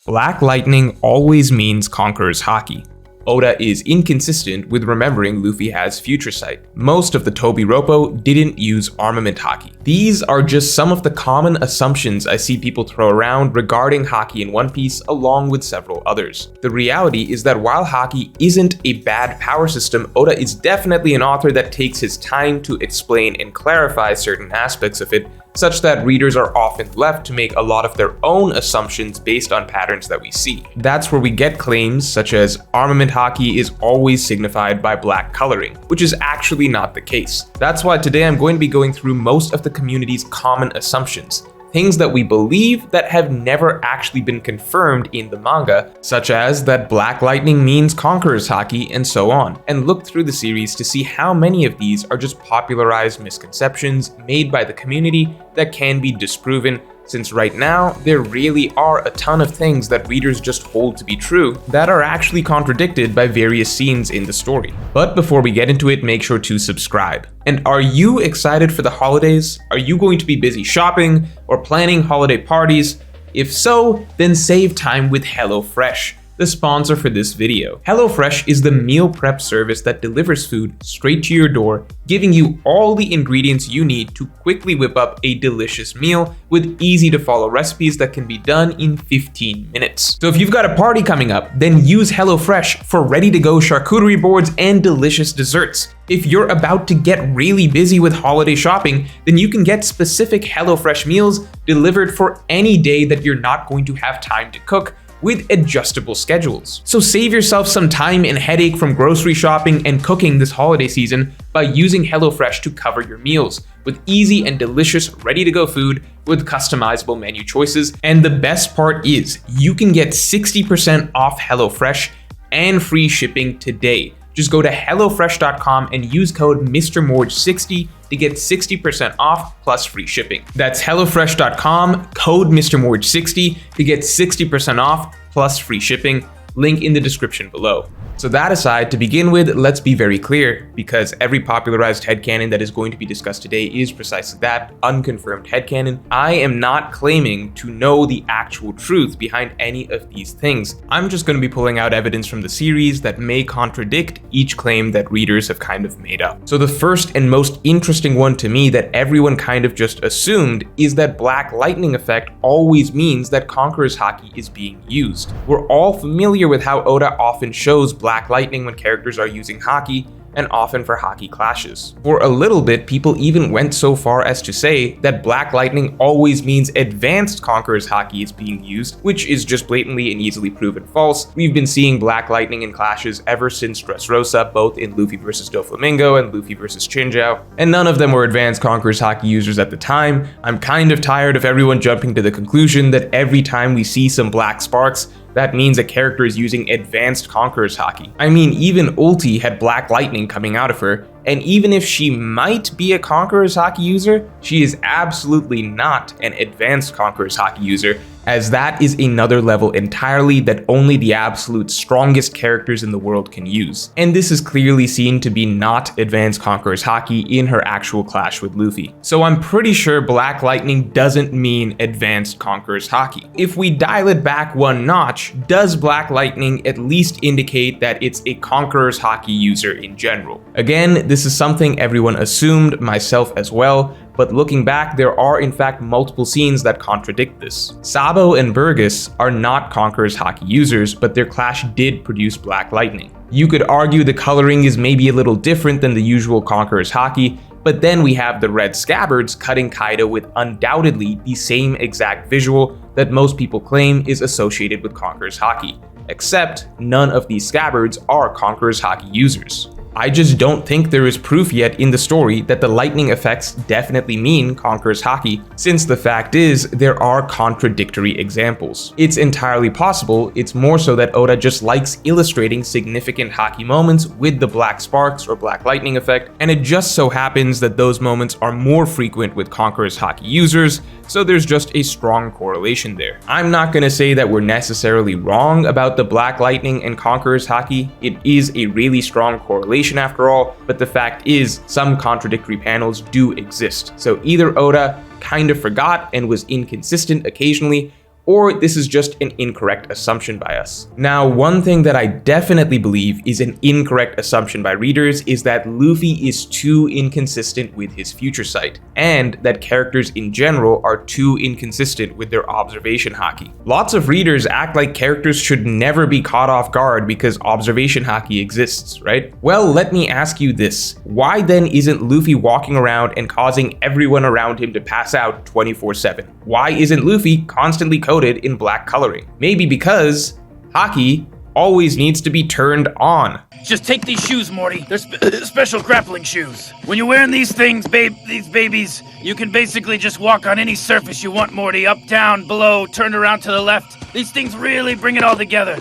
Black lightning always means conqueror's haki. Oda is inconsistent with remembering Luffy has future sight. Most of the Tobi Roppo didn't use armament haki. These are just some of the common assumptions I see people throw around regarding haki in One Piece, along with several others. The reality is that while haki isn't a bad power system, Oda is definitely an author that takes his time to explain and clarify certain aspects of it, such that readers are often left to make a lot of their own assumptions based on patterns that we see. That's where we get claims such as armament haki is always signified by black coloring, which is actually not the case. That's why today I'm going to be going through most of the community's common assumptions, things that we believe that have never actually been confirmed in the manga, such as that black lightning means conqueror's haki and so on, and look through the series to see how many of these are just popularized misconceptions made by the community that can be disproven, since right now there really are a ton of things that readers just hold to be true that are actually contradicted by various scenes in the story. But before we get into it, make sure to subscribe. And are you excited for the holidays? Are you going to be busy shopping or planning holiday parties? If so, then save time with HelloFresh, the sponsor for this video. HelloFresh is the meal prep service that delivers food straight to your door, giving you all the ingredients you need to quickly whip up a delicious meal with easy to follow recipes that can be done in 15 minutes. So if you've got a party coming up, then use HelloFresh for ready to go charcuterie boards and delicious desserts. If you're about to get really busy with holiday shopping, then you can get specific HelloFresh meals delivered for any day that you're not going to have time to cook, with adjustable schedules. So save yourself some time and headache from grocery shopping and cooking this holiday season by using HelloFresh to cover your meals with easy and delicious ready-to-go food with customizable menu choices. And the best part is you can get 60% off HelloFresh and free shipping today. Just go to HelloFresh.com and use code MrMorge60 to get 60% off plus free shipping. That's HelloFresh.com, code MrMorge60 to get 60% off plus free shipping. Link in the description below. So that aside, to begin with, let's be very clear, because every popularized headcanon that is going to be discussed today is precisely that, unconfirmed headcanon. I am not claiming to know the actual truth behind any of these things. I'm just going to be pulling out evidence from the series that may contradict each claim that readers have kind of made up. So the first and most interesting one to me that everyone kind of just assumed is that black lightning effect always means that conqueror's haki is being used. We're all familiar with how Oda often shows black lightning when characters are using haki, and often for haki clashes. For a little bit, people even went so far as to say that black lightning always means advanced conqueror's haki is being used, which is just blatantly and easily proven false. We've been seeing black lightning in clashes ever since Dressrosa, both in Luffy vs. Doflamingo and Luffy vs. Chinjao, and none of them were advanced conqueror's haki users at the time. I'm kind of tired of everyone jumping to the conclusion that every time we see some black sparks, that means a character is using advanced conqueror's haki. I mean, even Ulti had black lightning coming out of her, and even if she might be a conqueror's haki user, she is absolutely not an advanced conqueror's haki user, as that is another level entirely that only the absolute strongest characters in the world can use. And this is clearly seen to be not advanced conqueror's haki in her actual clash with Luffy. So I'm pretty sure black lightning doesn't mean advanced conqueror's haki. If we dial it back one notch, does black lightning at least indicate that it's a conqueror's haki user in general? Again, this is something everyone assumed, myself as well, but looking back, there are in fact multiple scenes that contradict this. Sabo and Burgess are not conqueror's haki users, but their clash did produce black lightning. You could argue the coloring is maybe a little different than the usual conqueror's haki, but then we have the red scabbards cutting Kaido with undoubtedly the same exact visual that most people claim is associated with conqueror's haki, except none of these scabbards are conqueror's haki users. I just don't think there is proof yet in the story that the lightning effects definitely mean conqueror's haki, since the fact is there are contradictory examples. It's entirely possible, it's more so that Oda just likes illustrating significant haki moments with the black sparks or black lightning effect, and it just so happens that those moments are more frequent with conqueror's haki users, so there's just a strong correlation there. I'm not gonna say that we're necessarily wrong about the black lightning and conqueror's haki. It is a really strong correlation after all, but the fact is some contradictory panels do exist. So either Oda kind of forgot and was inconsistent occasionally, or this is just an incorrect assumption by us. Now, one thing that I definitely believe is an incorrect assumption by readers is that Luffy is too inconsistent with his future sight, and that characters in general are too inconsistent with their observation haki. Lots of readers act like characters should never be caught off guard because observation haki exists, right? Well, let me ask you this. Why then isn't Luffy walking around and causing everyone around him to pass out 24/7? Why isn't Luffy constantly coated in black coloring? Maybe because Haki always needs to be turned on. Just take these shoes, Morty. They're special grappling shoes. When you're wearing these things, these babies, you can basically just walk on any surface you want, Morty. Up, down, below, turn around to the left. These things really bring it all together.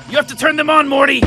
You have to turn them on, Morty.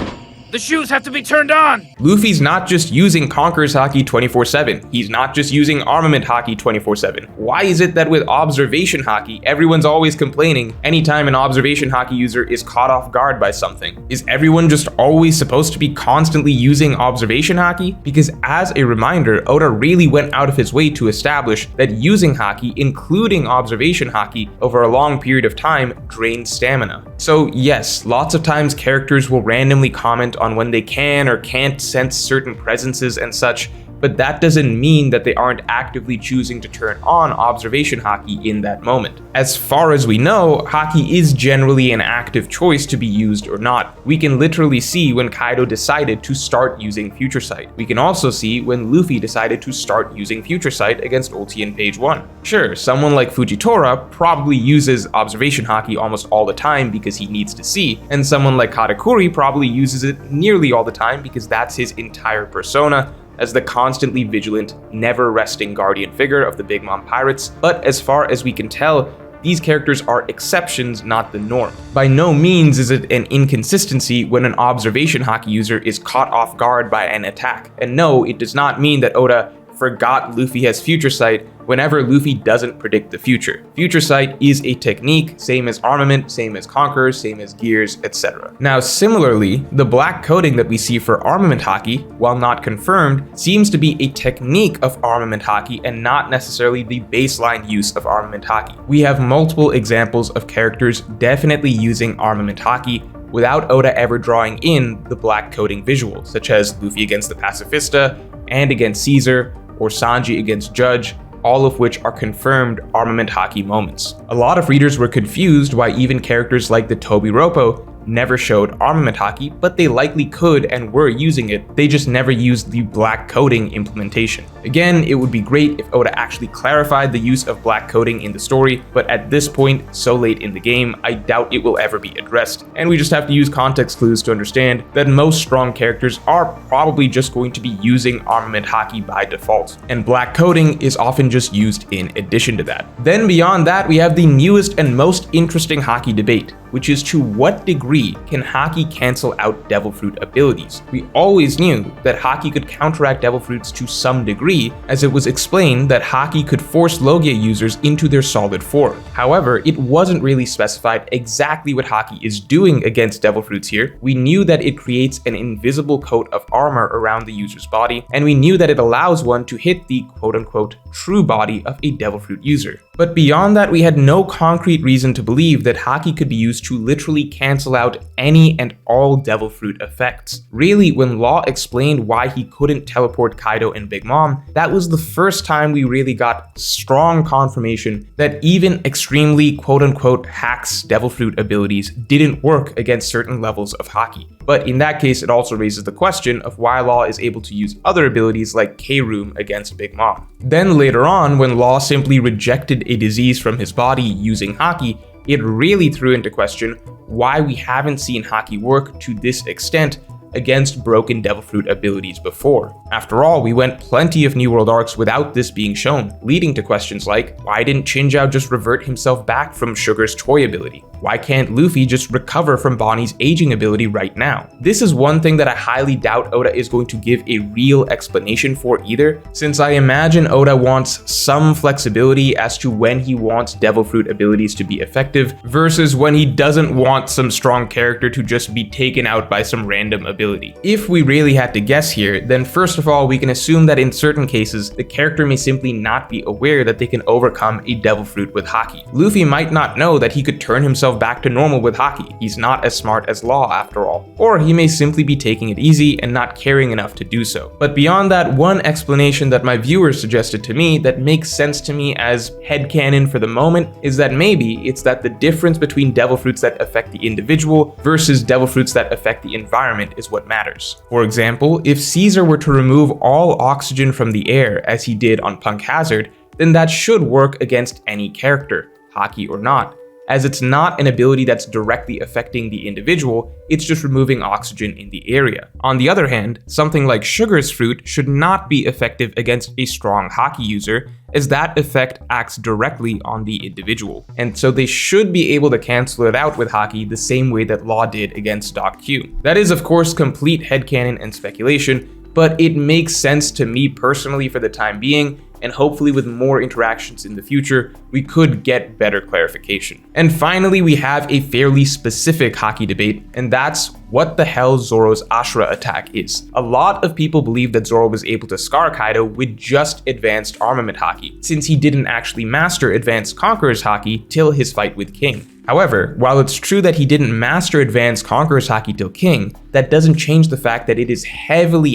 The shoes have to be turned on! Luffy's not just using Conqueror's Haki 24/7. He's not just using Armament Haki 24/7. Why is it that with Observation Haki, everyone's always complaining anytime an Observation Haki user is caught off guard by something? Is everyone just always supposed to be constantly using Observation Haki? Because as a reminder, Oda really went out of his way to establish that using Haki, including Observation Haki, over a long period of time drains stamina. So yes, lots of times characters will randomly comment on when they can or can't sense certain presences and such, but that doesn't mean that they aren't actively choosing to turn on Observation Haki in that moment. As far as we know, Haki is generally an active choice to be used or not. We can literally see when Kaido decided to start using Future Sight. We can also see when Luffy decided to start using Future Sight against Ulti in page 1. Sure, someone like Fujitora probably uses Observation Haki almost all the time because he needs to see, and someone like Katakuri probably uses it nearly all the time because that's his entire persona, as the constantly vigilant, never-resting guardian figure of the Big Mom Pirates, but as far as we can tell, these characters are exceptions, not the norm. By no means is it an inconsistency when an Observation Haki user is caught off guard by an attack, and no, it does not mean that Oda forgot Luffy has Future Sight whenever Luffy doesn't predict the future. Future Sight is a technique, same as Armament, same as Conqueror, same as Gears, etc. Now similarly, the black coating that we see for Armament Haki, while not confirmed, seems to be a technique of Armament Haki and not necessarily the baseline use of Armament Haki. We have multiple examples of characters definitely using Armament Haki without Oda ever drawing in the black coating visual, such as Luffy against the Pacifista, and against Caesar, or Sanji against Judge, all of which are confirmed Armament Haki moments. A lot of readers were confused why even characters like the Tobi Roppo never showed Armament Haki, but they likely could and were using it, they just never used the black coating implementation. Again, it would be great if Oda actually clarified the use of black coating in the story, but at this point, so late in the game, I doubt it will ever be addressed, and we just have to use context clues to understand that most strong characters are probably just going to be using Armament Haki by default, and black coating is often just used in addition to that. Then beyond that, we have the newest and most interesting Haki debate, which is to what degree can Haki cancel out Devil Fruit abilities? We always knew that Haki could counteract Devil Fruits to some degree, as it was explained that Haki could force Logia users into their solid form. However, it wasn't really specified exactly what Haki is doing against Devil Fruits here. We knew that it creates an invisible coat of armor around the user's body, and we knew that it allows one to hit the quote-unquote true body of a Devil Fruit user. But beyond that, we had no concrete reason to believe that Haki could be used to literally cancel out any and all Devil Fruit effects. Really, when Law explained why he couldn't teleport Kaido and Big Mom, that was the first time we really got strong confirmation that even extremely quote-unquote hacks Devil Fruit abilities didn't work against certain levels of Haki. But in that case, it also raises the question of why Law is able to use other abilities like K-Room against Big Mom. Then later on, when Law simply rejected a disease from his body using Haki, it really threw into question why we haven't seen Haki work to this extent against broken Devil Fruit abilities before. After all, we went plenty of New World arcs without this being shown, leading to questions like, why didn't Chinjiao just revert himself back from Sugar's toy ability? Why can't Luffy just recover from Bonnie's aging ability right now? This is one thing that I highly doubt Oda is going to give a real explanation for either, since I imagine Oda wants some flexibility as to when he wants Devil Fruit abilities to be effective versus when he doesn't want some strong character to just be taken out by some random ability. If we really had to guess here, then first First of all, we can assume that in certain cases, the character may simply not be aware that they can overcome a devil fruit with Haki. Luffy might not know that he could turn himself back to normal with Haki. He's not as smart as Law after all. Or he may simply be taking it easy and not caring enough to do so. But beyond that, one explanation that my viewers suggested to me that makes sense to me as headcanon for the moment is that maybe it's that the difference between devil fruits that affect the individual versus devil fruits that affect the environment is what matters. For example, if Caesar were to remove all oxygen from the air as he did on Punk Hazard, then that should work against any character, Haki or not, as it's not an ability that's directly affecting the individual, it's just removing oxygen in the area. On the other hand, something like Sugar's fruit should not be effective against a strong Haki user, as that effect acts directly on the individual. And so they should be able to cancel it out with Haki the same way that Law did against Doc Q. That is of course complete headcanon and speculation, but it makes sense to me personally for the time being, and hopefully with more interactions in the future, we could get better clarification. And finally, we have a fairly specific Haki debate, and that's what the hell Zoro's Ashura attack is. A lot of people believe that Zoro was able to scar Kaido with just advanced armament Haki, since he didn't actually master advanced Conqueror's Haki till his fight with King. However, while it's true that he didn't master advanced Conqueror's Haki till King, that doesn't change the fact that it is heavily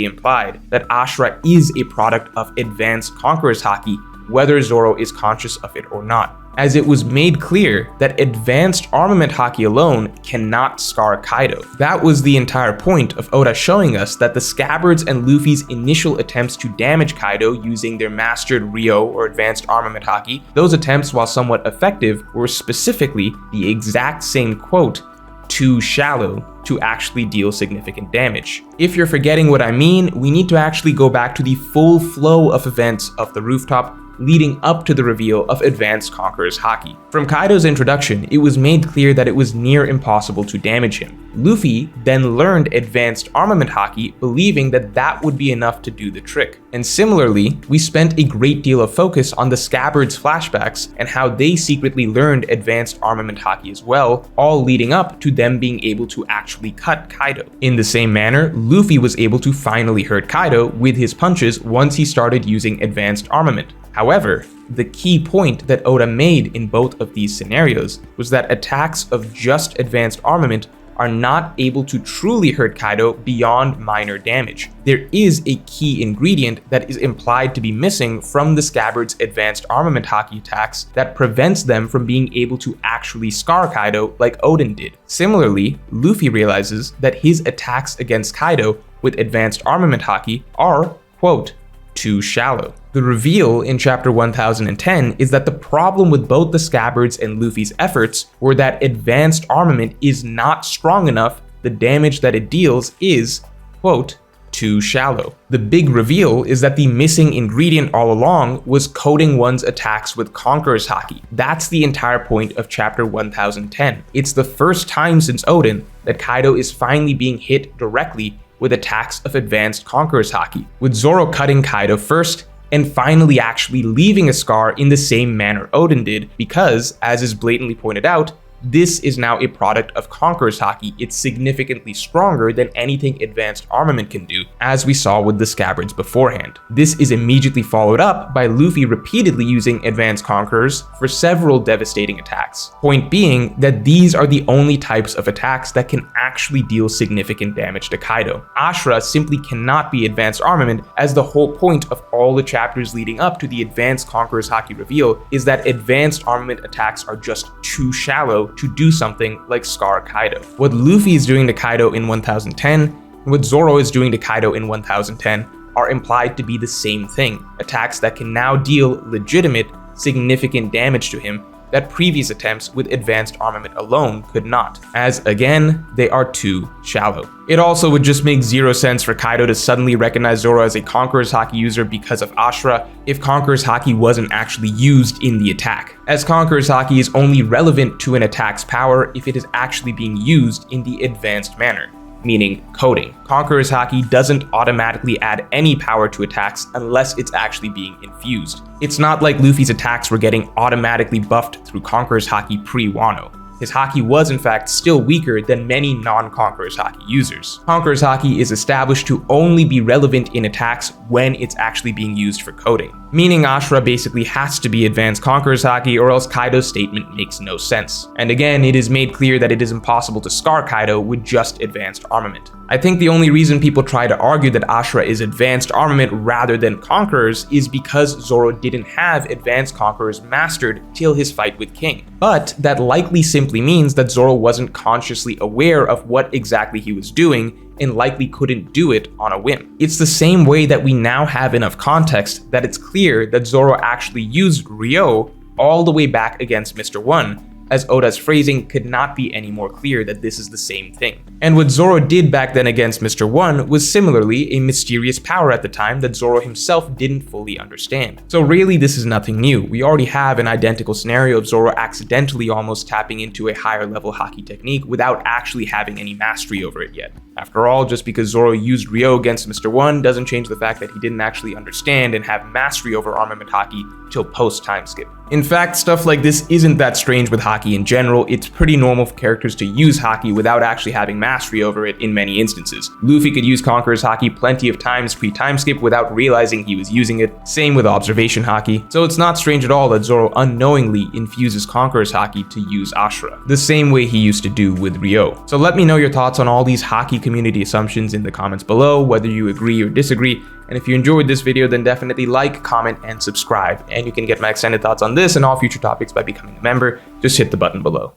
implied that Ashura is a product of advanced Conqueror's Haki, whether Zoro is conscious of it or not, as it was made clear that advanced armament Haki alone cannot scar Kaido. That was the entire point of Oda showing us that the Scabbards and Luffy's initial attempts to damage Kaido using their mastered Ryo or advanced armament Haki, those attempts, while somewhat effective, were specifically the exact same quote, too shallow to actually deal significant damage. If you're forgetting what I mean, we need to actually go back to the full flow of events of the rooftop leading up to the reveal of Advanced Conqueror's Haki. From Kaido's introduction, it was made clear that it was near impossible to damage him. Luffy then learned Advanced Armament Haki, believing that that would be enough to do the trick. And similarly, we spent a great deal of focus on the Scabbards' flashbacks and how they secretly learned Advanced Armament Haki as well, all leading up to them being able to actually cut Kaido. In the same manner, Luffy was able to finally hurt Kaido with his punches once he started using Advanced Armament. However, the key point that Oda made in both of these scenarios was that attacks of just advanced armament are not able to truly hurt Kaido beyond minor damage. There is a key ingredient that is implied to be missing from the Scabbard's advanced armament Haki attacks that prevents them from being able to actually scar Kaido like Oden did. Similarly, Luffy realizes that his attacks against Kaido with advanced armament Haki are, quote, too shallow. The reveal in chapter 1010 is that the problem with both the Scabbards and Luffy's efforts were that advanced armament is not strong enough, the damage that it deals is, quote, too shallow. The big reveal is that the missing ingredient all along was coating one's attacks with Conqueror's Haki. That's the entire point of chapter 1010. It's the first time since Oden that Kaido is finally being hit directly with attacks of advanced Conqueror's Haki, with Zoro cutting Kaido first, and finally actually leaving a scar in the same manner Oden did, because, as is blatantly pointed out, this is now a product of Conqueror's Haki. It's significantly stronger than anything advanced armament can do, as we saw with the Scabbards beforehand. This is immediately followed up by Luffy repeatedly using advanced Conquerors for several devastating attacks. Point being that these are the only types of attacks that can actually deal significant damage to Kaido. Ashura simply cannot be advanced armament, as the whole point of all the chapters leading up to the advanced Conqueror's Haki reveal is that advanced armament attacks are just too shallow to do something like scar Kaido. What Luffy is doing to Kaido in 1010 and what Zoro is doing to Kaido in 1010 are implied to be the same thing, attacks that can now deal legitimate, significant damage to him that previous attempts with advanced armament alone could not, as again, they are too shallow. It also would just make zero sense for Kaido to suddenly recognize Zoro as a Conqueror's Haki user because of Ashura if Conqueror's Haki wasn't actually used in the attack, as Conqueror's Haki is only relevant to an attack's power if it is actually being used in the advanced manner, meaning coding. Conqueror's Haki doesn't automatically add any power to attacks unless it's actually being infused. It's not like Luffy's attacks were getting automatically buffed through Conqueror's Haki pre-Wano. His Haki was in fact still weaker than many non-Conqueror's Haki users. Conqueror's Haki is established to only be relevant in attacks when it's actually being used for coding, meaning Ashura basically has to be advanced Conqueror's Haki or else Kaido's statement makes no sense. And again, it is made clear that it is impossible to scar Kaido with just advanced armament. I think the only reason people try to argue that Ashura is advanced armament rather than Conqueror's is because Zoro didn't have advanced Conqueror's mastered till his fight with King. But that likely simply means that Zoro wasn't consciously aware of what exactly he was doing and likely couldn't do it on a whim. It's the same way that we now have enough context that it's clear that Zoro actually used Ryo all the way back against Mr. One, as Oda's phrasing could not be any more clear that this is the same thing. And what Zoro did back then against Mr. One was similarly a mysterious power at the time that Zoro himself didn't fully understand. So really this is nothing new. We already have an identical scenario of Zoro accidentally almost tapping into a higher level Haki technique without actually having any mastery over it yet. After all, just because Zoro used Ryo against Mr. One doesn't change the fact that he didn't actually understand and have mastery over armament Haki till post-time skip. In fact, stuff like this isn't that strange with Haki in general. It's pretty normal for characters to use Haki without actually having mastery over it in many instances. Luffy could use Conqueror's Haki plenty of times pre-time skip without realizing he was using it. Same with Observation Haki. So it's not strange at all that Zoro unknowingly infuses Conqueror's Haki to use Ashura, the same way he used to do with Ryo. So let me know your thoughts on all these Haki community assumptions in the comments below, whether you agree or disagree. And if you enjoyed this video, then definitely like, comment, and subscribe. And you can get my extended thoughts on this and all future topics by becoming a member. Just hit the button below.